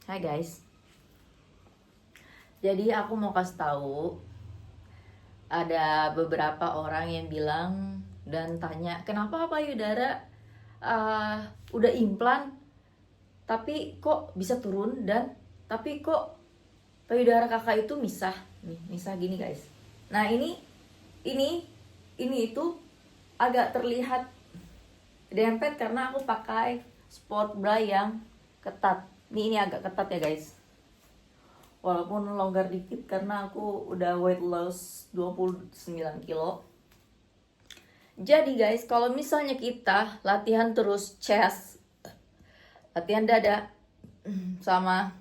Hai guys. Jadi aku mau kasih tahu, ada beberapa orang yang bilang dan tanya, kenapa payudara udah implan tapi kok bisa turun, dan tapi kok payudara kakak itu misah. Nih, misah gini guys. Nah, ini itu agak terlihat dempet karena aku pakai sport bra yang ketat. Ini agak ketat ya guys. Walaupun longgar dikit karena aku udah weight loss 29 kilo. Jadi guys, kalau misalnya kita latihan terus chest, latihan dada sama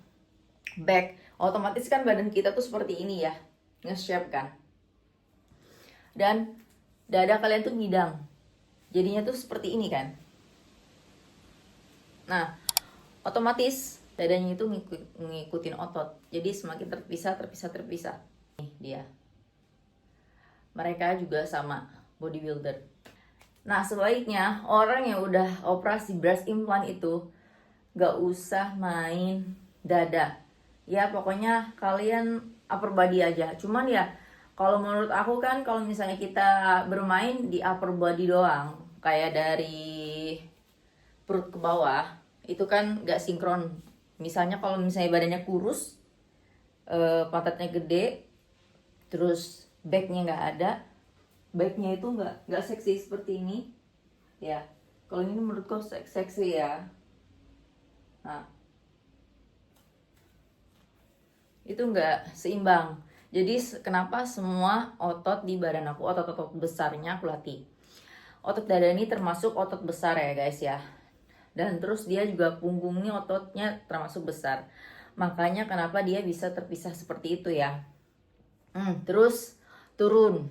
back, otomatis kan badan kita tuh seperti ini ya, nge-shape kan. Dan dada kalian tuh ngidang, jadinya tuh seperti ini kan. Nah, otomatis dadanya itu ngikutin otot, jadi semakin terpisah. Nih dia, mereka juga sama bodybuilder. Nah, sebaiknya orang yang udah operasi breast implant itu gak usah main dada ya, pokoknya kalian upper body aja. Cuman ya, kalau menurut aku kan, kalau misalnya kita bermain di upper body doang, kayak dari perut ke bawah, itu kan gak sinkron. Misalnya kalau misalnya badannya kurus, pantatnya gede, terus backnya nggak ada, backnya itu nggak seksi seperti ini, ya. Kalau ini menurutku seksi ya. Nah, itu nggak seimbang. Jadi kenapa semua otot di badan aku, otot-otot besarnya aku latih. Otot dada ini termasuk otot besar ya guys ya. Dan terus dia juga punggungnya ototnya termasuk besar. Makanya kenapa dia bisa terpisah seperti itu ya. Terus turun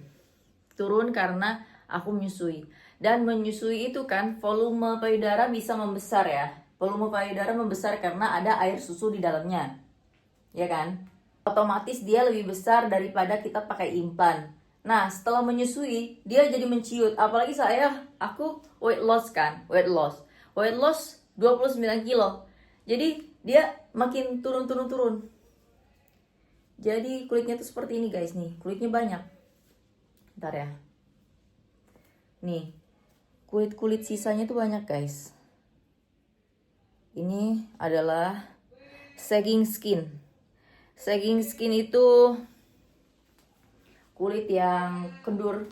karena aku menyusui. Dan menyusui itu kan volume payudara bisa membesar ya. Volume payudara membesar karena ada air susu di dalamnya, ya kan. Otomatis dia lebih besar daripada kita pakai implan. Nah, setelah menyusui dia jadi menciut. Apalagi aku weight loss 29 kilo. Jadi dia makin turun. Jadi kulitnya tuh seperti ini guys, nih kulitnya banyak. Bentar ya. Nih, kulit sisanya tuh banyak guys. Ini adalah sagging skin. Sagging skin itu kulit yang kendur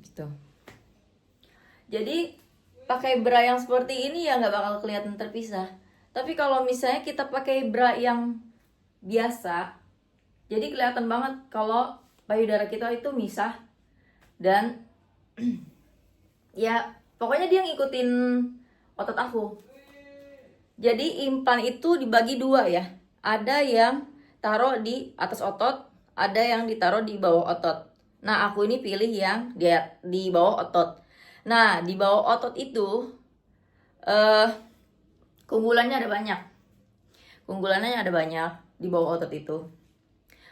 gitu. Jadi pakai bra yang seperti ini ya nggak bakal kelihatan terpisah. Tapi kalau misalnya kita pakai bra yang biasa, jadi kelihatan banget kalau payudara kita itu misah. Dan ya pokoknya dia ngikutin otot aku. Jadi implan itu dibagi dua ya. Ada yang taruh di atas otot, ada yang ditaruh di bawah otot. Nah, aku ini pilih yang di bawah otot. Nah, di bawah otot itu keunggulannya ada banyak di bawah otot itu.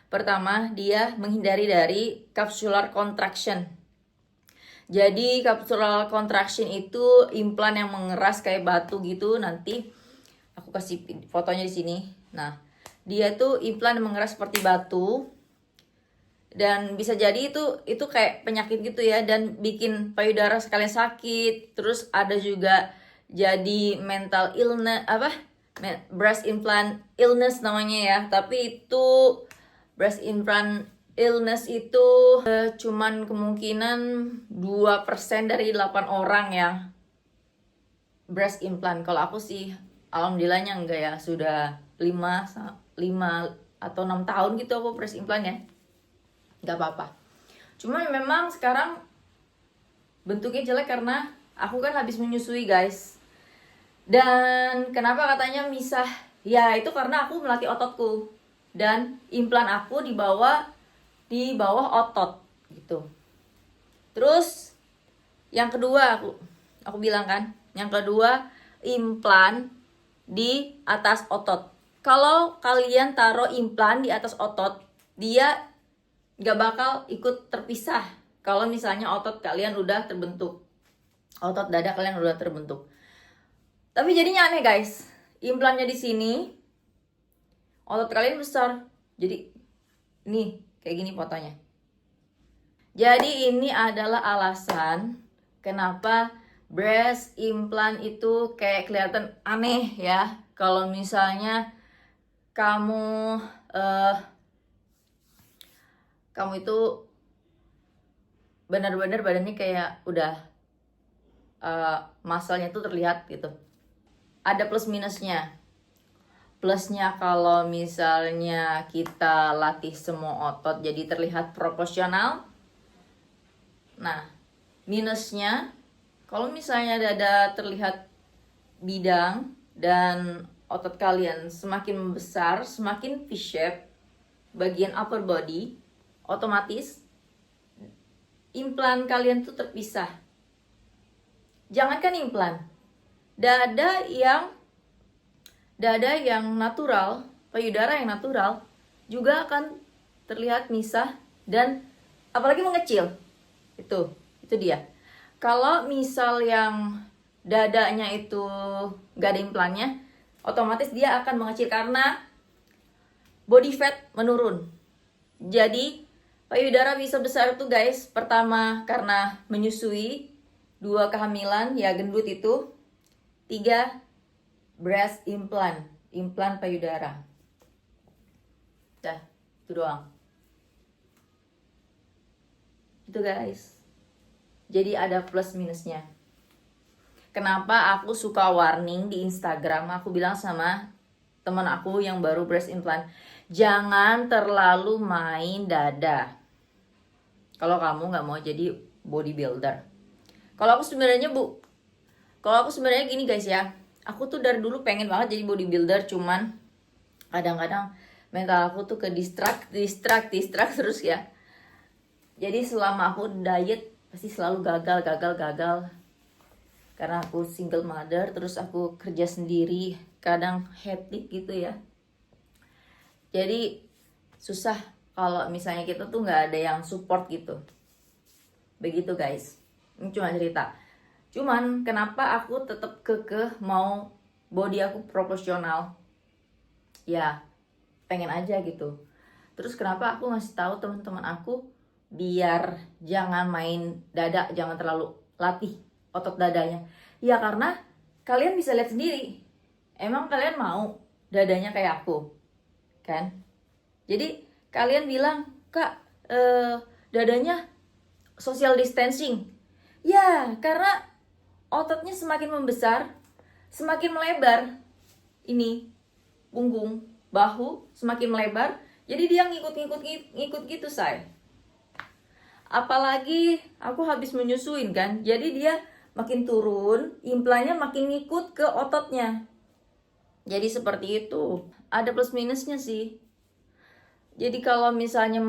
Pertama, dia menghindari dari capsular contraction. Jadi capsular contraction itu implan yang mengeras kayak batu gitu. Nanti aku kasih fotonya di sini. Nah, dia tuh implan yang mengeras seperti batu. Dan bisa jadi itu kayak penyakit gitu ya, dan bikin payudara sekalian sakit. Terus ada juga jadi mental illness, breast implant illness namanya ya. Tapi itu breast implant illness itu cuman kemungkinan 2% dari 8 orang yang breast implant. Kalau aku sih alhamdulillahnya enggak ya, sudah 5 atau 6 tahun gitu aku breast implant ya. Enggak apa-apa. Cuma memang sekarang bentuknya jelek karena aku kan habis menyusui guys. Dan kenapa katanya misah? Ya itu karena aku melatih ototku. Dan implan aku di bawah otot gitu. Terus yang kedua aku bilang kan, yang kedua implan di atas otot. Kalau kalian taruh implan di atas otot, dia gak bakal ikut terpisah. Kalau misalnya otot kalian udah terbentuk, otot dada kalian udah terbentuk. Tapi jadinya aneh guys. implannya di sini, otot kalian besar. Jadi nih, kayak gini fotonya. Jadi ini adalah alasan kenapa breast implant itu kayak kelihatan aneh ya. Kalau misalnya kamu itu benar-benar badannya kayak udah masalnya tuh terlihat gitu. Ada plus minusnya. Plusnya kalau misalnya kita latih semua otot jadi terlihat proporsional. Nah, minusnya kalau misalnya dada terlihat bidang dan otot kalian semakin membesar, semakin V-shape bagian upper body, otomatis implan kalian tuh terpisah. Jangankan implan, dada yang natural, payudara yang natural juga akan terlihat misah dan apalagi mengecil. Itu dia. Kalau misal yang dadanya itu gak ada implannya, otomatis dia akan mengecil karena body fat menurun. Jadi payudara bisa besar tuh guys, pertama karena menyusui, 2 kehamilan ya gendut itu, 3 breast implant, implan payudara. Dah, itu doang. Itu guys. Jadi ada plus minusnya. Kenapa aku suka warning di Instagram, aku bilang sama teman aku yang baru breast implant, jangan terlalu main dada kalau kamu nggak mau jadi bodybuilder. Kalau aku sebenarnya gini guys ya, aku tuh dari dulu pengen banget jadi bodybuilder, cuman kadang-kadang mental aku tuh ke distract terus ya. Jadi selama aku diet pasti selalu gagal. Karena aku single mother, terus aku kerja sendiri, kadang hectic gitu ya. Jadi susah kalau misalnya kita tuh nggak ada yang support gitu. Begitu guys. Ini cuma cerita. Cuman kenapa aku tetap kekeh mau body aku proporsional? Ya, pengen aja gitu. Terus kenapa aku ngasih tahu teman-teman aku biar jangan main dada, jangan terlalu latih otot dadanya. Ya karena kalian bisa lihat sendiri. Emang kalian mau dadanya kayak aku? Kan? Jadi kalian bilang, "Kak, dadanya social distancing." Ya, karena ototnya semakin membesar, semakin melebar. Ini punggung, bahu semakin melebar, jadi dia ngikut gitu, say. Apalagi aku habis menyusuin kan, jadi dia makin turun, implannya makin ngikut ke ototnya. Jadi seperti itu. Ada plus minusnya sih. Jadi kalau misalnya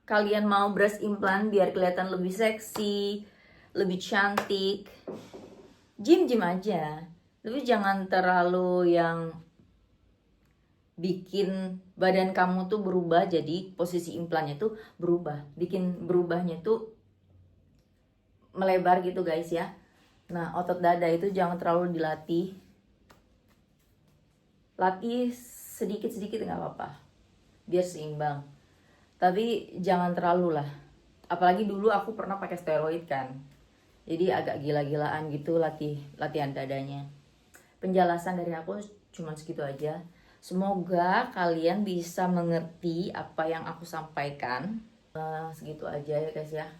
kalian mau breast implant biar kelihatan lebih seksi, lebih cantik, gym aja. Tapi jangan terlalu yang bikin badan kamu tuh berubah, jadi posisi implannya tuh berubah, bikin berubahnya tuh melebar gitu guys ya. Nah, otot dada itu jangan terlalu dilatih, latih sedikit-sedikit nggak apa-apa biar seimbang, tapi jangan terlalu lah. Apalagi dulu aku pernah pakai steroid kan, jadi agak gila-gilaan gitu latihan dadanya. Penjelasan dari aku cuma segitu aja. Semoga kalian bisa mengerti apa yang aku sampaikan. Segitu aja ya guys ya.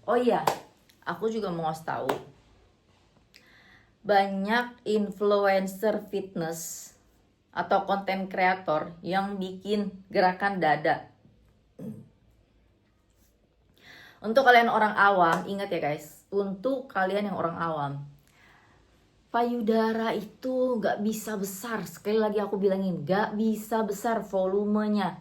Oh iya, aku juga mau ngasih tahu. Banyak influencer fitness atau konten kreator yang bikin gerakan dada. Untuk kalian orang awam, ingat ya guys. Untuk kalian yang orang awam, payudara itu gak bisa besar. Sekali lagi aku bilangin, gak bisa besar volumenya.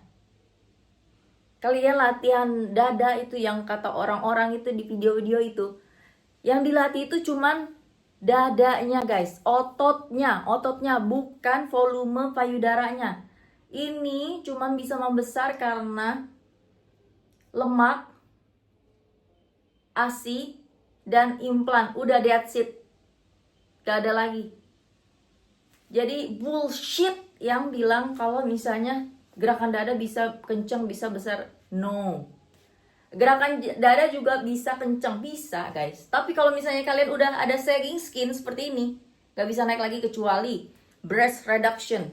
Kalian latihan dada itu yang kata orang-orang itu di video-video itu, yang dilatih itu cuman dadanya guys, ototnya bukan volume payudaranya. Ini cuman bisa membesar karena lemak, ASI, dan implan. Udah, that's it. Gak ada lagi. Jadi bullshit yang bilang kalau misalnya gerakan dada bisa kenceng, bisa besar. No. Gerakan dada juga bisa kenceng, bisa guys. Tapi kalau misalnya kalian udah ada sagging skin seperti ini, gak bisa naik lagi kecuali breast reduction.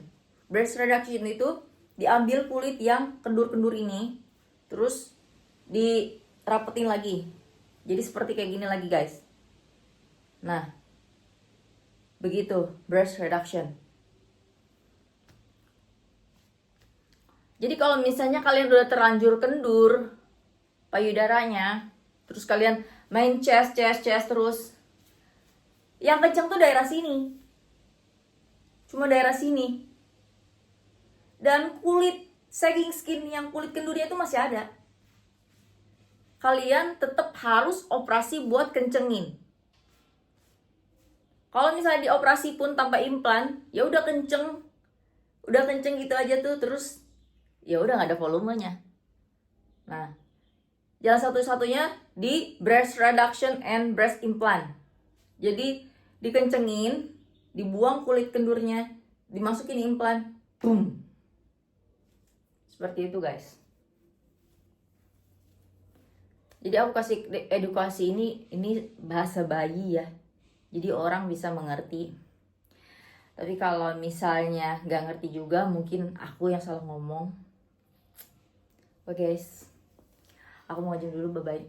Breast reduction itu diambil kulit yang kendur-kendur ini, terus dirapetin lagi. Jadi seperti kayak gini lagi guys. Nah, begitu breast reduction. Jadi kalau misalnya kalian udah terlanjur kendur payudaranya, terus kalian main chest terus, yang kencang tuh daerah sini, cuma daerah sini, dan kulit sagging skin yang kulit kendurnya itu masih ada. Kalian tetap harus operasi buat kencengin. Kalau misalnya dioperasi pun tanpa implan, ya udah kenceng gitu aja tuh, terus ya udah nggak ada volumenya. Nah, jalan satu-satunya di breast reduction and breast implant. Jadi dikencengin, dibuang kulit kendurnya, dimasukin implan, boom. Seperti itu guys. Jadi aku kasih edukasi ini bahasa bayi ya. Jadi orang bisa mengerti. Tapi kalau misalnya nggak ngerti juga, mungkin aku yang salah ngomong. Oke guys, aku mau aja dulu, bye-bye.